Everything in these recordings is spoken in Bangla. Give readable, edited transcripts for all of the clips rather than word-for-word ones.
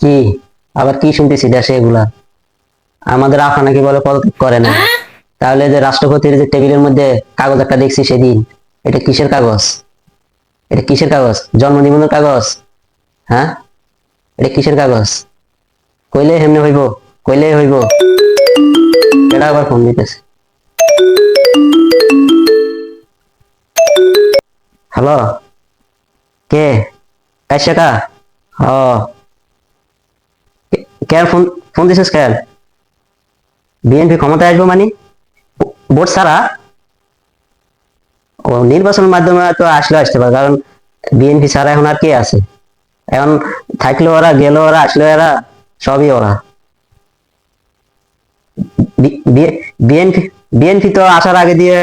কি আবার কি শুনতেছি দেশে এগুলা? আমাদের আফা নাকি বলে পদত্যাগ করে না। তাহলে যে রাষ্ট্রপতির যে টেবিলের মধ্যে কাগজ একটা দেখছি সেদিন, এটা কিসের কাগজ? এটা কিসের কাগজ? জন্ম নিবন্ধন কাগজ? হ্যাঁ, এটা কিসের কাগজ? কইলে হেমনে হইব? কইলে হইব? এটা আবার ফোন দিতেছে। হ্যালো, কে? কাইসা? ও, কেন ফোন? ফোন দিছিস কেন? বিএনপি ক্ষমতায় আসবো মানে? ভোট ছাড়া? ও, নির্বাচনের মাধ্যমে তো আসলে আসতে পারে, কারণ বিএনপি ছাড়া এখন আর কে আছে? এখন থাকলো ওরা, গেল ওরা, আসলো এরা, সবই ওরা। বিএনপি বিএনপি তো আসার আগে দিয়ে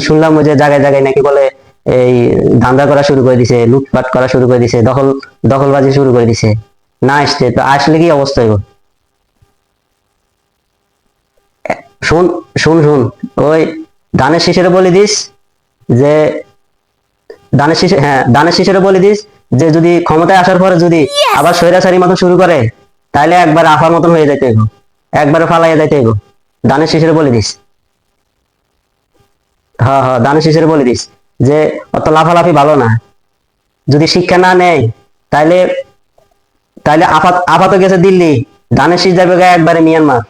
শুনলাম ওই যে জায়গায় জায়গায় নাকি বলে এই ধান্দা করা শুরু করে দিছে, লুটপাট করা শুরু করে দিছে, দখলবাজি শুরু করে দিছে। না আসছে তো আসলে কি অবস্থা হইব? শুন, শুন, ওই ধানের শীষের বলে দিস যে ধানের শীষের বলে দিস যে যদি ক্ষমতায় আসার পরে যদি আবার স্বৈরাচারী মতন শুরু করে, তাহলে একবার আফার মতন হয়ে যাইতে হইব, একবারে ফালাইয়া যাইতে হইব। ধানের শীষের বলে দিস। হ্যাঁ হ্যাঁ, ধানের শীষের বলে দিস যে অত লাফালাফি ভালো না। যদি শিক্ষা না নেয়, তাইলে তাইলে আপাত গেছে দিল্লি, ধানের শীষ যাবে গা একবারে মিয়ানমার।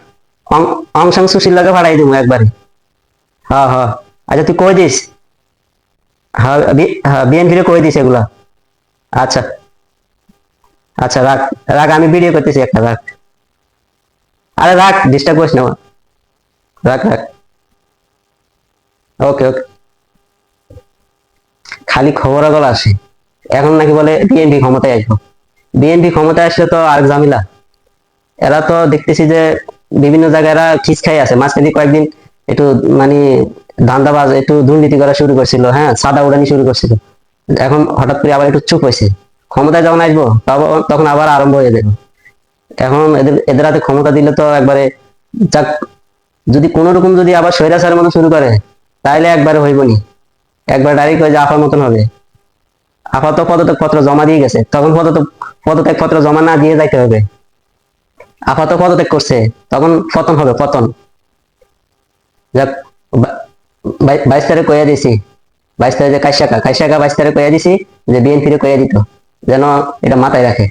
অং সাং সুশীল লাগে ফাড়াই দিব একবারে। হ্যাঁ হ্যাঁ, আচ্ছা তুই কই দিস। হ্যাঁ, হ্যাঁ, বিএনপি রে কই দিস এগুলা। আচ্ছা, আচ্ছা, রাখ, রাখ, আমি ভিডিও করতেছি একটা, রাখ। আরে রাখ, ডিস্টার্ব করিস না আমার। রাখ, রাখ। ওকে, ওকে। খালি খবরাগল আসে। এখন নাকি বলে বিএনপি ক্ষমতায় আসবো। বিএনপি ক্ষমতায় আসলে তো আর ঝামেলা। এরা তো দেখতেছি যে বিভিন্ন জায়গায় এরা খিস খাই আছে। মাঝখানে কয়েকদিন একটু মানে ধান্দাবাজ, একটু দুর্নীতি করা শুরু করছিল, হ্যাঁ, সাদা উড়ানি শুরু করছিল। এখন হঠাৎ করে আবার একটু চুপ হয়েছে। ক্ষমতায় যখন আসবো তখন আবার আরম্ভ হয়ে যাবে। এখন এদের এদের হাতে ক্ষমতা দিলে তো একবারে যাক, যদি কোন রকম যদি আবার স্বৈরাচারের মতো শুরু করে, তাহলে একবারে হইব নি। একবার ডাইরেক্ট হয়ে যে আফার মতন হবে। আফা তো পদত্যাগ পত্র জমা দিয়ে গেছে, তখন পদত্যাগ পত্র জমা না দিয়ে যাইতে হবে। আফা তো পদত্যাগ করছে, তখন পতন হবে, পতন। যাক, 22 তারিখ কইয়া দিছি। 22 তারিখে কাইসাকা 22 তারিখ কইয়া দিছি যে বিএনপি রে কইয়া দিত, যেন এটা মাথায় রাখে।